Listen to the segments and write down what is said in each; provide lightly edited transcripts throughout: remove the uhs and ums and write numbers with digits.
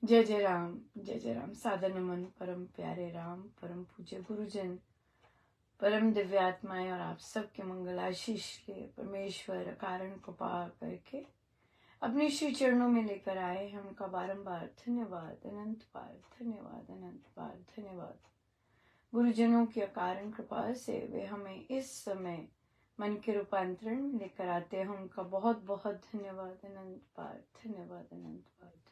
जय जय राम, जय जय राम। सादर नमन परम प्यारे राम, परम पूज्य गुरुजन, परम दिव्यात्माएं और आप सबके मंगल आशीष लिए परमेश्वर कारण कृपा करके अपने श्री चरणों में लेकर आए हैं। उनका बारंबार धन्यवाद, अनंत बार धन्यवाद, अनंत बार धन्यवाद। गुरुजनों की अकारण कृपा से वे हमें इस समय मन के रूपांतरण में लेकर आते हैं। उनका बहुत बहुत धन्यवाद, अनंत बार धन्यवाद, अनंत बार धन्यवाद।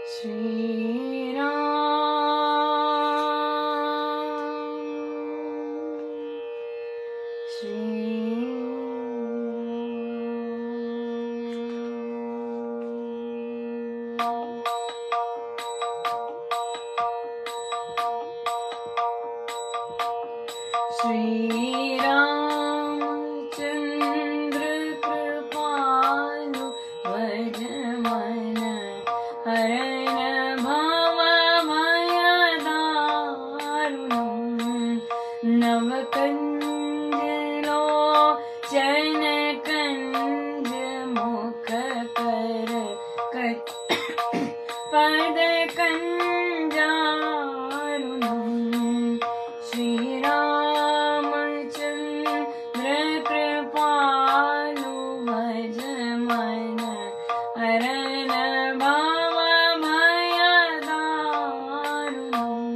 श्री राम, श्री श्री रामचंद्र कृपालु भज मन हरण भव भय दारुणम् नव कंज लोचन कंज मुख कर पद कंजारुणम् श्री रामचंद्र कृपालु भज मन हरण भव भय दारुणम्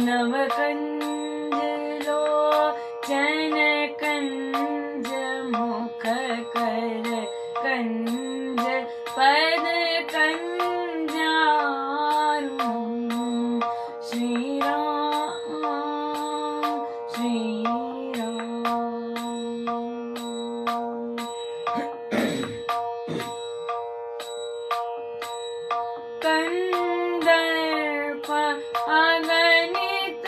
नव कंज लोचन कंज मुख कर कंज पद कंजारुणम् श्री राम, श्री राम। कंदर्प अगणित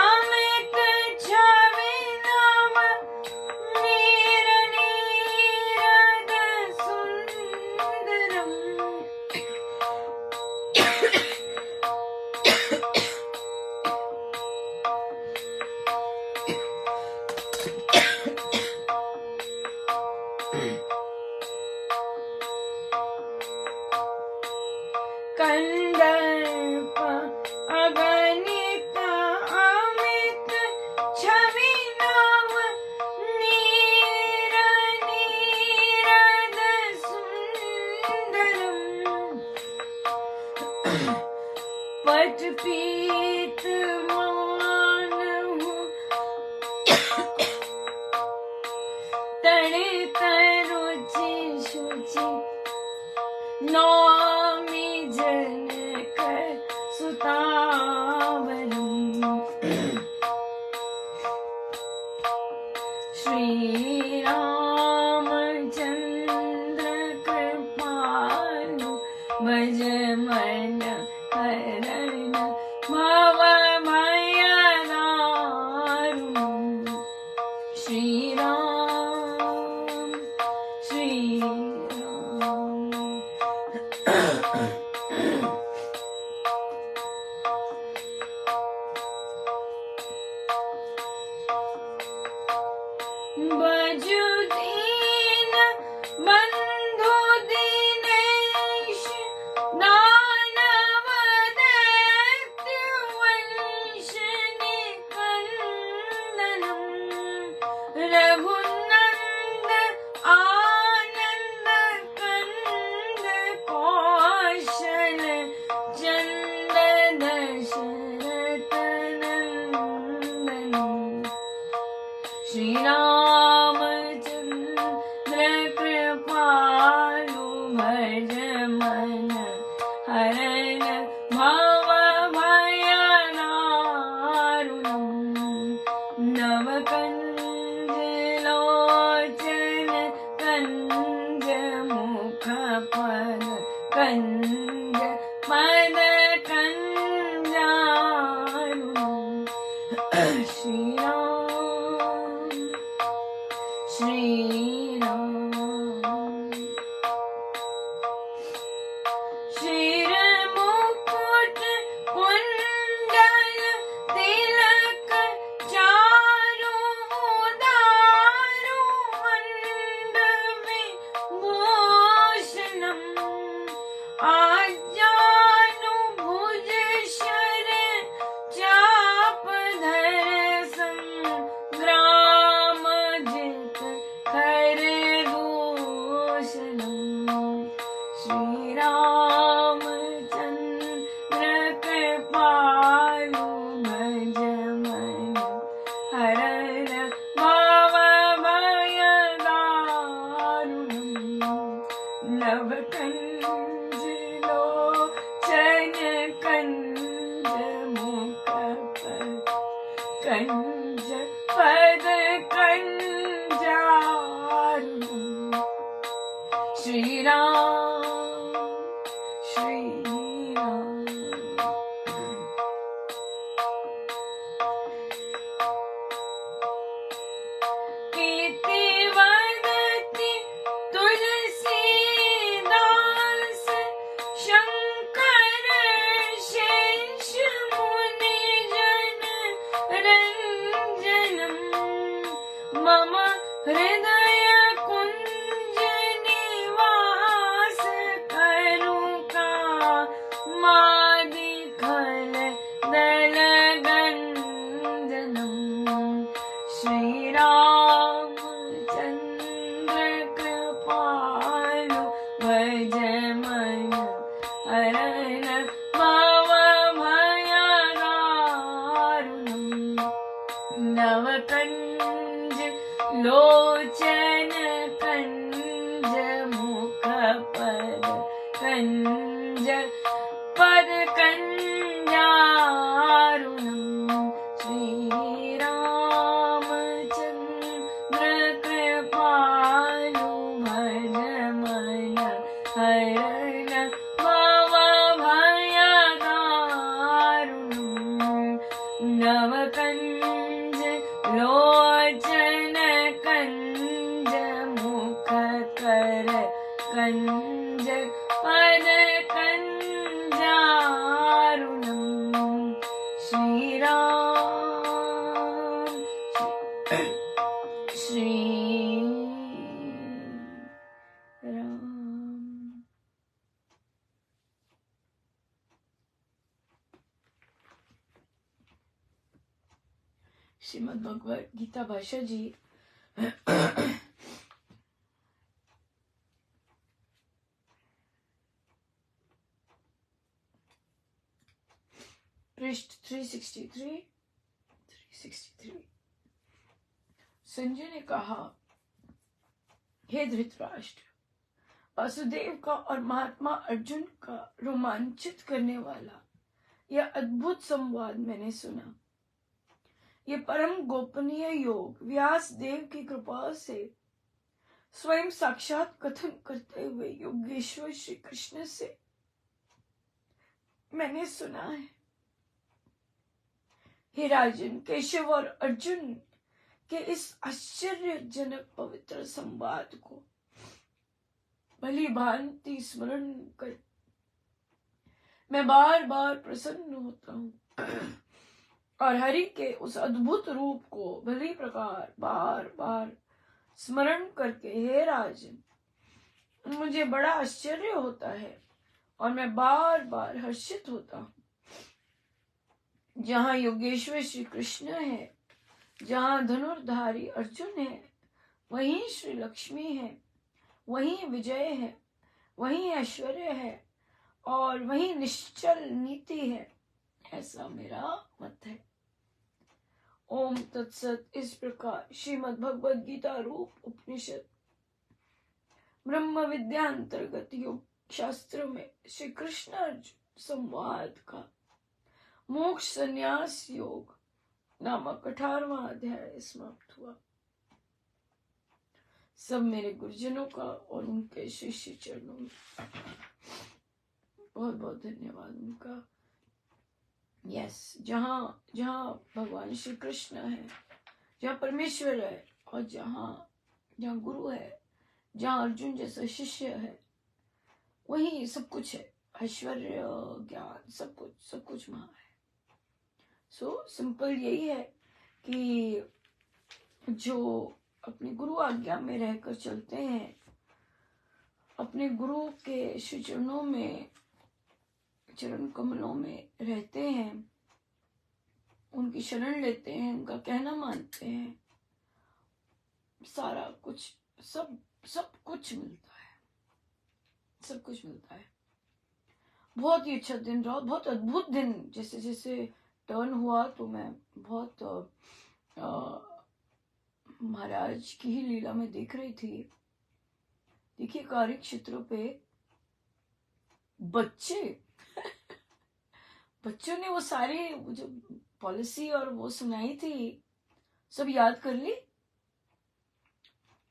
अमित छवि नव नीर नीरद सुंदरम् कंदर्प अगणित अमित छवि नव नीर नीरद सुंदरम् पट पीत मानहु तड़ित रुचि शुचि नौमी जनक सुतावरम् श्री रामचंद्र कृपालु भज मन हरण भव भय दारुणम् श्री राम, श्री राम। बजु दीन बंधु दीनेश दानव दैत्य वंश निकंदनम् रघुनंद आनंद कंद कौशल चंद दशरथ नंदनम् श्री रामचंद्र कृपालु भज मन हरण भव भय दारुणम् नव कंज लोचन कंज मुख पद कंज पद कंजारुणम् श्री राम, श्री राम। शिर मुकुट कुंडल तिलक चारु दारु मंड विभूषणम् आज्ञानुभुज शर चाप धर संग्राम जित खर दूषणम् श्री रामचंद्र कृपालु भज मन हरन भव भय दारुणम् नव कंज लोचन कंज मुख कंज पद कंजारुणम् श्री राम श्री राम कीर्ति वदति तुलसीदास शंकर शेष मुनि जन रंजनम् मम हृदय कुंज निवास करुका मादि खल दल गंजनम् श्री रामचंद्र कृपालु भज मन हरन भव भय दारुणम् नव कंज लोचन कंज मुख पद कंज पद कंजारुणम् श्री रामचंद्र कृपालु भज मन हरन भव भय दारुणम् नव कंज लोचन कंज मुख कर कंज पद कंजारुणम् श्री राम श्री राम। श्रीमद् भगवद गीता भाषा जी पृष्ठ 363। संजय ने कहा, हे धृतराष्ट्र, वासुदेव का और महात्मा अर्जुन का रोमांचित करने वाला यह अद्भुत संवाद मैंने सुना। ये परम गोपनीय योग व्यास देव की कृपा से स्वयं साक्षात कथन करते हुए योगेश्वर श्री कृष्ण से मैंने सुना है। हे राजन, केशव और अर्जुन के इस आश्चर्यजनक पवित्र संवाद को भली भांति स्मरण कर मैं बार बार प्रसन्न होता हूँ और हरि के उस अद्भुत रूप को भली प्रकार बार बार स्मरण करके, हे राजन, मुझे बड़ा आश्चर्य होता है और मैं बार बार हर्षित होता हूँ। जहाँ योगेश्वर श्री कृष्ण है, जहाँ धनुर्धारी अर्जुन है, वहीं श्री लक्ष्मी है, वहीं विजय है, वहीं ऐश्वर्य है और वहीं निश्चल नीति है, ऐसा मेरा मत है। ओम तत्सत। इस प्रकार श्रीमद् भगवद गीता रूप उपनिषद ब्रह्म विद्या अंतर्गत योग शास्त्र में श्री कृष्ण अर्जुन संवाद का मोक्ष संन्यास योग नामक 18वां अध्याय समाप्त हुआ। सब मेरे गुरुजनों का और उनके शिष्य चरणों में बहुत बहुत धन्यवाद उनका। यस, जहाँ जहाँ भगवान श्री कृष्ण है, जहाँ परमेश्वर है और जहाँ गुरु है, जहाँ अर्जुन जैसा शिष्य है, वहीं सब कुछ है। ऐश्वर्य, ज्ञान, सब कुछ वहां है। सो सिंपल यही है कि जो अपने गुरु आज्ञा में रहकर चलते हैं, अपने गुरु के श्री चरणों में, चरण कमलों में रहते हैं, उनकी शरण लेते हैं, उनका कहना मानते हैं, सारा कुछ, सब कुछ मिलता है, सब कुछ मिलता है। बहुत ही अच्छा दिन रहा, बहुत अद्भुत दिन। जैसे जैसे टर्न हुआ तो मैं बहुत महाराज की ही लीला में देख रही थी। देखिए कार्य क्षेत्र पे बच्चों ने वो सारी जो पॉलिसी और वो सुनाई थी सब याद कर ली।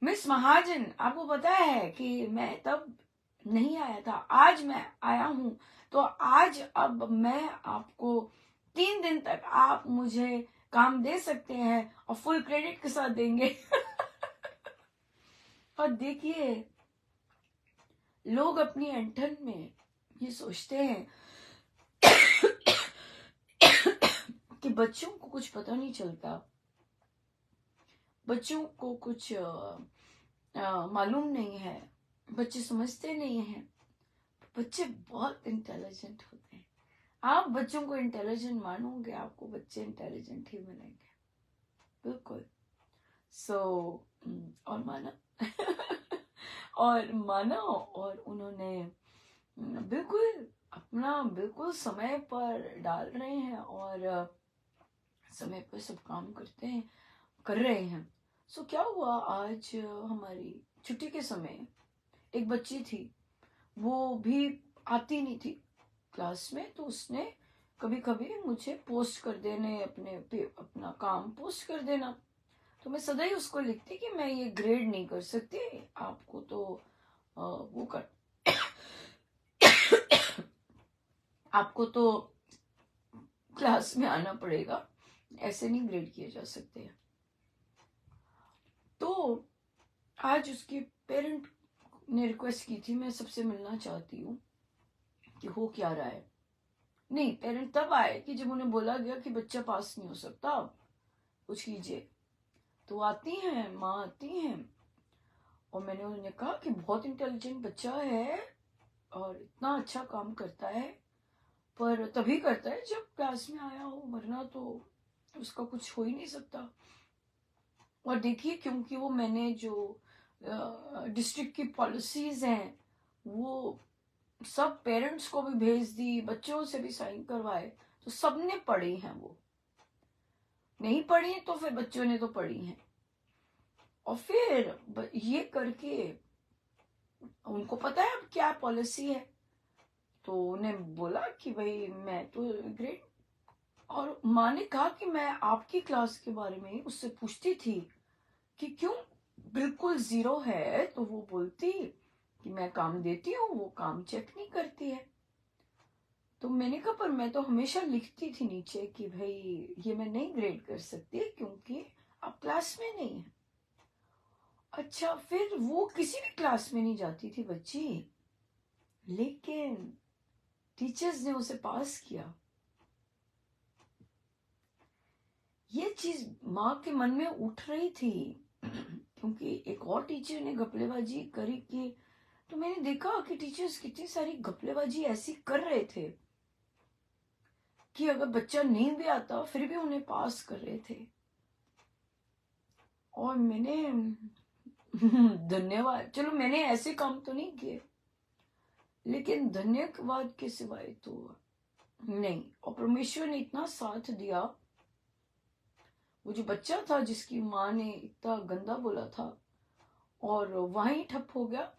मिस महाजन, आपको पता है कि मैं तब नहीं आया था, आज मैं आया हूं, तो आज अब मैं आपको 3 दिन तक आप मुझे काम दे सकते हैं और फुल क्रेडिट के साथ देंगे। और देखिए लोग अपनी अंठन में ये सोचते हैं कि बच्चों को कुछ पता नहीं चलता, बच्चों को कुछ मालूम नहीं है, बच्चे समझते नहीं हैं। बच्चे बहुत इंटेलिजेंट होते हैं। आप बच्चों को इंटेलिजेंट मानोगे, आपको बच्चे इंटेलिजेंट ही मिलेंगे, बिल्कुल। और माना और माना, और उन्होंने बिल्कुल अपना बिल्कुल समय पर डाल रहे हैं और समय पर सब काम कर रहे हैं। सो क्या हुआ, आज हमारी छुट्टी के समय एक बच्ची थी, वो भी आती नहीं थी क्लास में, तो उसने कभी कभी मुझे पोस्ट कर देने, अपना काम पोस्ट कर देना। तो मैं सदा ही उसको लिखती कि मैं ये ग्रेड नहीं कर सकती, आपको तो वो कर आपको तो क्लास में आना पड़ेगा, ऐसे नहीं ग्रेड किए जा सकते। तो आज उसके पेरेंट ने रिक्वेस्ट की थी, मैं सबसे मिलना चाहती हूँ कि हो क्या रहा है। नहीं, पेरेंट तब आए कि जब उन्हें बोला गया कि बच्चा पास नहीं हो सकता, कुछ कीजिए। तो आती हैं, माँ आती हैं, और मैंने उन्हें कहा कि बहुत इंटेलिजेंट बच्चा है और इतना अच्छा काम करता है, पर तभी करता है जब क्लास में आया हो, वरना तो उसका कुछ हो ही नहीं सकता। और देखिए, क्योंकि वो मैंने जो डिस्ट्रिक्ट की पॉलिसीज हैं वो सब पेरेंट्स को भी भेज दी, बच्चों से भी साइन करवाए, तो सबने पढ़ी हैं, वो नहीं पढ़ी तो फिर बच्चों ने तो पढ़ी हैं। और फिर ये करके उनको पता है अब क्या पॉलिसी है, तो उन्हें बोला कि भाई मैं तो ग्रेड, और माँ ने कहा कि मैं आपकी क्लास के बारे में उससे पूछती थी कि क्यों बिल्कुल 0 है, तो वो बोलती कि मैं काम देती हूँ, वो काम चेक नहीं करती है। तो मैंने कहा पर मैं तो हमेशा लिखती थी नीचे कि भाई ये मैं नहीं ग्रेड कर सकती क्योंकि आप क्लास में नहीं है। अच्छा, फिर वो किसी भी क्लास में नहीं जाती थी बच्ची, लेकिन टीचर्स ने उसे पास किया। ये चीज माँ के मन में उठ रही थी क्योंकि एक और टीचर ने घपलेबाजी करी कि, तो मैंने देखा कि टीचर्स कितनी सारी घपलेबाजी ऐसी कर रहे थे कि अगर बच्चा नहीं भी आता फिर भी उन्हें पास कर रहे थे। और मैंने धन्यवाद, चलो मैंने ऐसे काम तो नहीं किए, लेकिन धन्यवाद के सिवाय तो नहीं। और परमेश्वर ने इतना साथ दिया, वो जो बच्चा था जिसकी माँ ने इतना गंदा बोला था और वहीं ठप हो गया,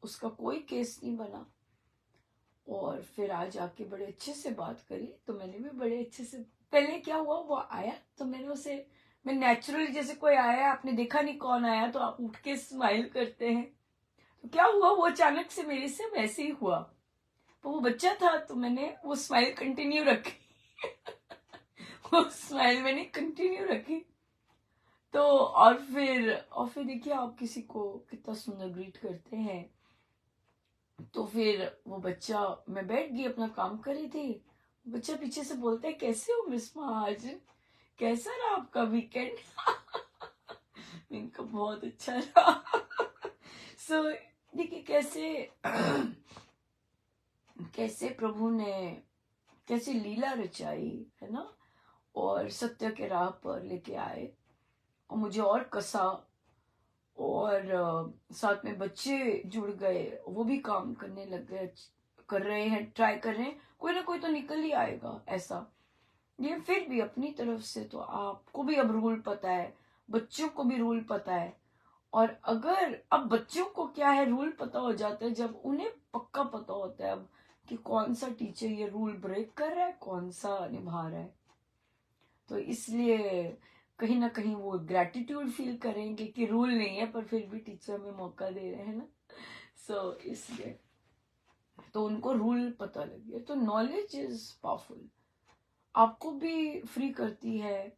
उसका कोई केस नहीं बना। और फिर आज आके बड़े अच्छे से बात करी, तो मैंने भी बड़े अच्छे से, पहले क्या हुआ, वो आया तो मैं नेचुरली, जैसे कोई आया, आपने देखा नहीं कौन आया तो आप उठ के स्माइल करते हैं, तो क्या हुआ, वो अचानक से मेरे से वैसे ही हुआ। तो वो बच्चा था तो मैंने वो स्माइल कंटिन्यू रखी वो स्माइल मैंने कंटिन्यू रखी। तो और फिर देखिए आप किसी को कितना सुंदर ग्रीट करते हैं, तो फिर वो बच्चा, मैं बैठ गई अपना काम कर रही थी, बच्चा पीछे से बोलता है कैसे हो मिस आज, कैसा रहा आपका वीकेंड? इनका बहुत अच्छा रहा। सो देखिए कैसे कैसे प्रभु ने कैसे लीला रचाई है ना, और सत्य के राह पर लेके आए और मुझे और कसा, और साथ में बच्चे जुड़ गए, वो भी काम करने लग गए, कर रहे हैं, ट्राई कर रहे हैं, कोई ना कोई तो निकल ही आएगा ऐसा। ये फिर भी अपनी तरफ से तो आपको भी अब रूल पता है, बच्चों को भी रूल पता है। और अगर अब बच्चों को क्या है, रूल पता हो जाता है जब उन्हें पक्का पता होता है अब कि कौन सा टीचर ये रूल ब्रेक कर रहा है, कौन सा निभा रहा है। तो इसलिए कहीं ना कहीं वो ग्रेटिट्यूड फील करेंगे कि रूल नहीं है पर फिर भी टीचर हमें मौका दे रहे हैं ना। सो इसलिए तो उनको रूल पता लग गया। तो नॉलेज इज पावरफुल, आपको भी फ्री करती है,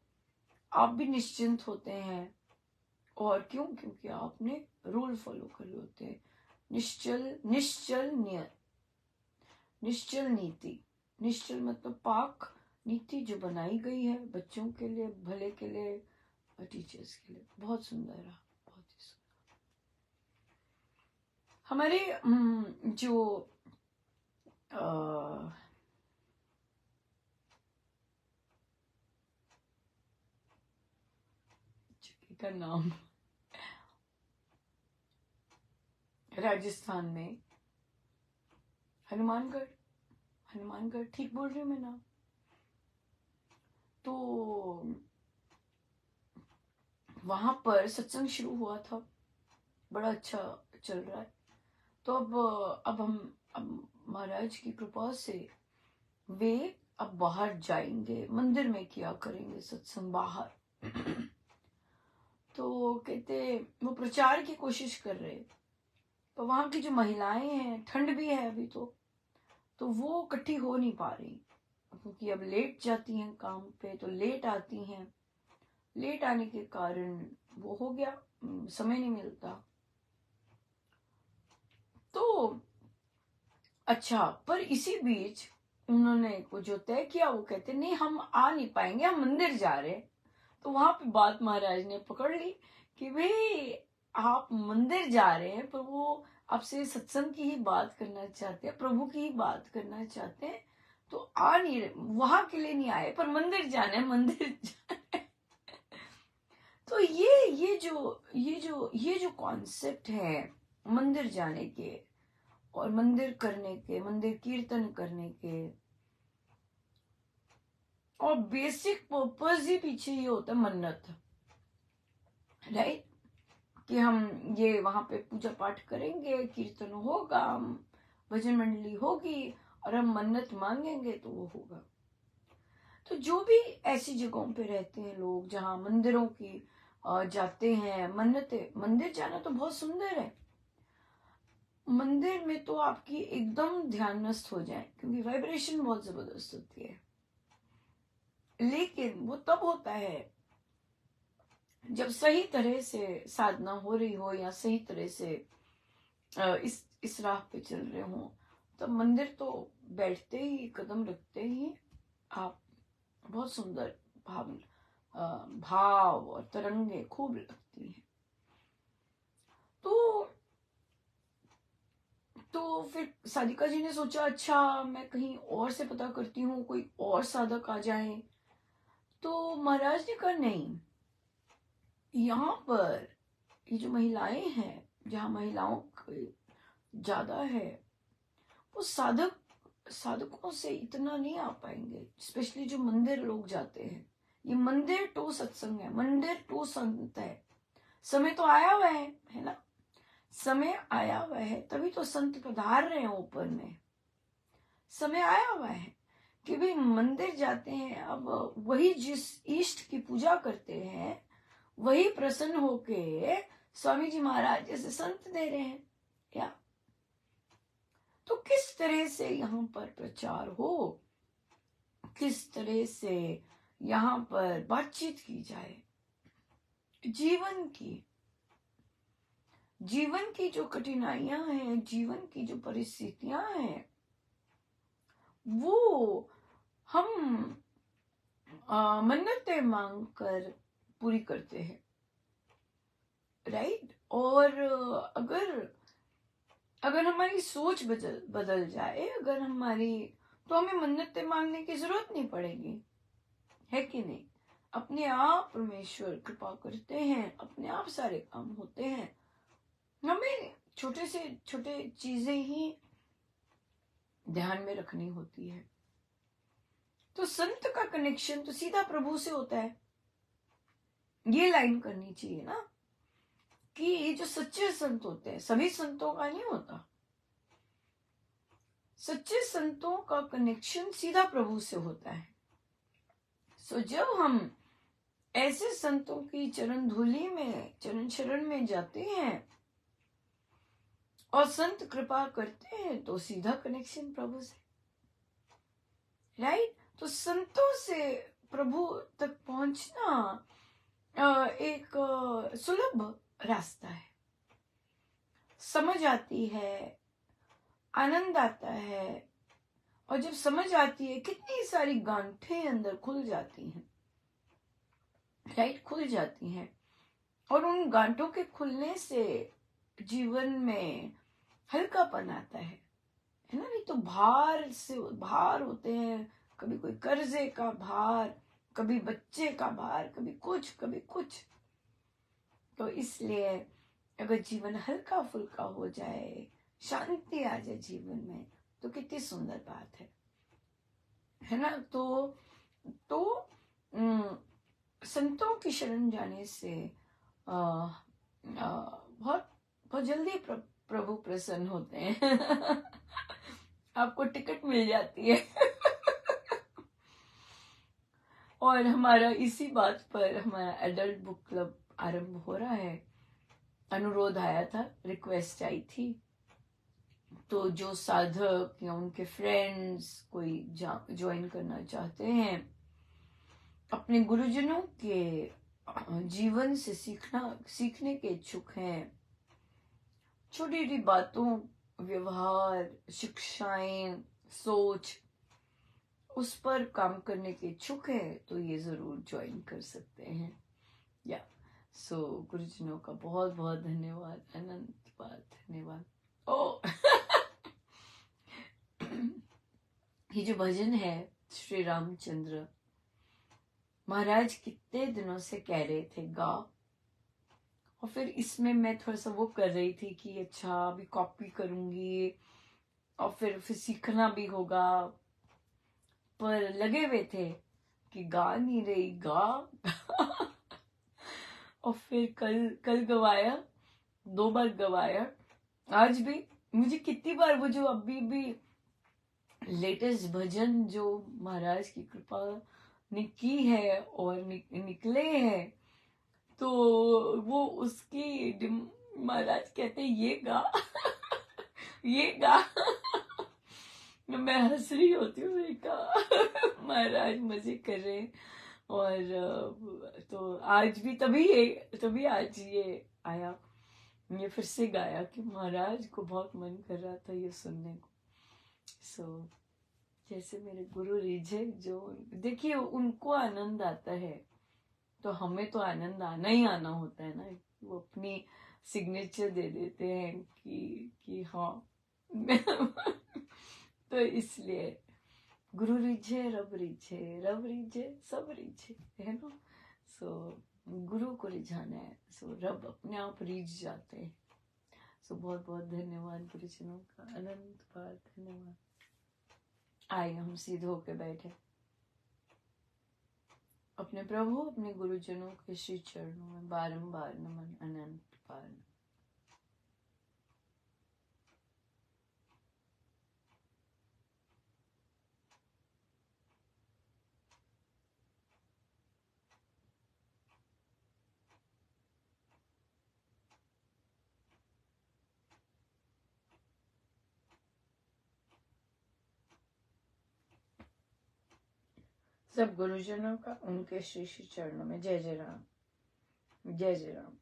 आप भी निश्चिंत होते हैं। और क्यों? क्योंकि आपने रूल फॉलो करे होते हैं। निश्चल नीति, निश्चल मतलब पाक नीति जो बनाई गई है बच्चों के लिए, भले के लिए और टीचर्स के लिए। बहुत सुंदर रहा, बहुत ही सुंदर। हमारे जो जगह का नाम, राजस्थान में हनुमानगढ़, हनुमानगढ़ ठीक बोल रही हूँ मैं नाम? तो वहां पर सत्संग शुरू हुआ था, बड़ा अच्छा चल रहा है। तो अब महाराज की कृपा से वे अब बाहर जाएंगे, मंदिर में किया करेंगे सत्संग बाहर। तो कहते वो प्रचार की कोशिश कर रहे, तो वहां की जो महिलाएं हैं, ठंड भी है अभी तो वो इकट्ठी हो नहीं पा रही, क्योंकि अब लेट जाती हैं काम पे, तो लेट आती हैं, लेट आने के कारण वो हो गया, समय नहीं मिलता। तो अच्छा, पर इसी बीच उन्होंने को जो तय किया, वो कहते नहीं हम आ नहीं पाएंगे, हम मंदिर जा रहे हैं। तो वहां पे बात महाराज ने पकड़ ली कि भाई आप मंदिर जा रहे हैं, पर वो आपसे सत्संग की ही बात करना चाहते हैं, प्रभु की ही बात करना चाहते हैं, तो आ नहीं रहे, वहां के लिए नहीं आए, पर मंदिर जाना है, मंदिर जाना है। तो ये जो कॉन्सेप्ट है मंदिर जाने के और मंदिर करने के, मंदिर कीर्तन करने के, और बेसिक पर्पस ही पीछे ये होता है मन्नत, राइट? कि हम ये वहां पे पूजा पाठ करेंगे, कीर्तन होगा, भजन मंडली होगी, और हम मन्नत मांगेंगे तो वो होगा। तो जो भी ऐसी जगहों पे रहते हैं लोग जहाँ मंदिरों की जाते हैं, मंदिर जाना तो बहुत सुंदर है। मंदिर में तो आपकी एकदम ध्यान नष्ट हो जाए, क्योंकि वाइब्रेशन बहुत जबरदस्त होती है। लेकिन वो तब होता है जब सही तरह से साधना हो रही हो, या सही तरह से इस राह पे चल रहे हो। तो मंदिर तो बैठते ही, कदम रखते ही आप बहुत सुंदर भाव और तरंगे खूब लगती हैं। तो फिर साधिका जी ने सोचा, अच्छा मैं कहीं और से पता करती हूँ, कोई और साधक आ जाए। तो महाराज ने कहा नहीं, यहाँ पर ये जो महिलाएं हैं, जहाँ महिलाओं ज्यादा है, वो साधकों से इतना नहीं आ पाएंगे, स्पेशली जो मंदिर लोग जाते हैं। ये मंदिर टू सत्संग है, मंदिर टू संत है। समय तो आया हुआ है ना, समय आया हुआ है, तभी तो संत पधार रहे हैं ऊपर में। समय आया हुआ है कि भी मंदिर जाते हैं, अब वही जिस इष्ट की पूजा करते हैं, वही प्रसन्न होके स्वामी जी महाराज जैसे संत दे रहे हैं क्या? तो किस तरह से यहाँ पर प्रचार हो, किस तरह से यहाँ पर बातचीत की जाए जीवन की, जीवन की जो कठिनाइयां हैं, जीवन की जो परिस्थितियां हैं, वो हम मन्नतें मांग कर पूरी करते हैं, राइट। और अगर हमारी सोच बदल जाए, अगर हमारी, तो हमें मन्नतें मांगने की जरूरत नहीं पड़ेगी, है कि नहीं। अपने आप परमेश्वर कृपा करते हैं, अपने आप सारे काम होते हैं। हमें छोटे से छोटे चीजें ही ध्यान में रखनी होती है। तो संत का कनेक्शन तो सीधा प्रभु से होता है। ये लाइन करनी चाहिए ना, कि ये जो सच्चे संत होते हैं, सभी संतों का नहीं होता, सच्चे संतों का कनेक्शन सीधा प्रभु से होता है। सो जब हम ऐसे संतों की चरण धूलि में, चरण शरण में जाते हैं और संत कृपा करते हैं, तो सीधा कनेक्शन प्रभु से, राइट। तो संतों से प्रभु तक पहुंचना एक सुलभ रास्ता है। समझ आती है, आनंद आता है, और जब समझ आती है कितनी सारी गांठें अंदर खुल जाती हैं, राइट, खुल जाती हैं। और उन गांठों के खुलने से जीवन में हल्कापन आता है ना। नहीं तो भार होते हैं, कभी कोई कर्जे का भार, कभी बच्चे का भार, कभी कुछ कभी कुछ। तो इसलिए अगर जीवन हल्का फुल्का हो जाए, शांति आ जाए जीवन में, तो कितनी सुंदर बात है ना। तो संतों की शरण जाने से बहुत बहुत जल्दी प्रभु प्रसन्न होते हैं। आपको टिकट मिल जाती है। और हमारा इसी बात पर हमारा एडल्ट बुक क्लब आरंभ हो रहा है। अनुरोध आया था, रिक्वेस्ट आई थी, तो जो साधक या उनके फ्रेंड्स कोई ज्वाइन करना चाहते हैं, अपने गुरुजनों के जीवन से सीखने के इच्छुक हैं, छोटी छोटी बातों, व्यवहार, शिक्षाएं, सोच, उस पर काम करने के इच्छुक है, तो ये जरूर ज्वाइन कर सकते हैं। या सो गुरुजनों का बहुत बहुत धन्यवाद, अनंत बार धन्यवाद। ओ ये जो भजन है श्री रामचंद्र महाराज कितने दिनों से कह रहे थे गा, और फिर इसमें मैं थोड़ा सा वो कर रही थी कि अच्छा अभी कॉपी करूंगी और फिर सीखना भी होगा, पर लगे हुए थे कि गा नहीं रही, गा। और फिर कल गवाया, 2 बार गवाया। आज भी मुझे कितनी बार वो जो अभी भी लेटेस्ट भजन जो महाराज की कृपा ने की है और निकले हैं, तो वो उसकी महाराज कहते ये गा। ये गा। मैं हंस रही होती हूँ, महाराज मजे कर रहे हैं। और तो आज भी तभी आज ये आया, ये फिर से गाया कि महाराज को बहुत मन कर रहा था ये सुनने को। सो जैसे मेरे गुरु रिझे, जो देखिए उनको आनंद आता है, तो हमें तो आनंद आना ही आना होता है ना। वो अपनी सिग्नेचर दे देते हैं कि हाँ। तो इसलिए गुरु रिझे रब रिझे, रब रिझे सब रिझे, है ना। सो गुरु को रिझाना है, सो रब अपने आप रिझ जाते हैं। सो बहुत बहुत धन्यवाद गुरुजनों का, अनंत बार धन्यवाद। आइए हम सीधे होके बैठे, अपने प्रभु अपने गुरुजनों के श्री चरणों में बारंबार नमन, अनंत बार। सब गुरुजनों का उनके श्री श्री चरणों में जय जय राम, जय जय राम।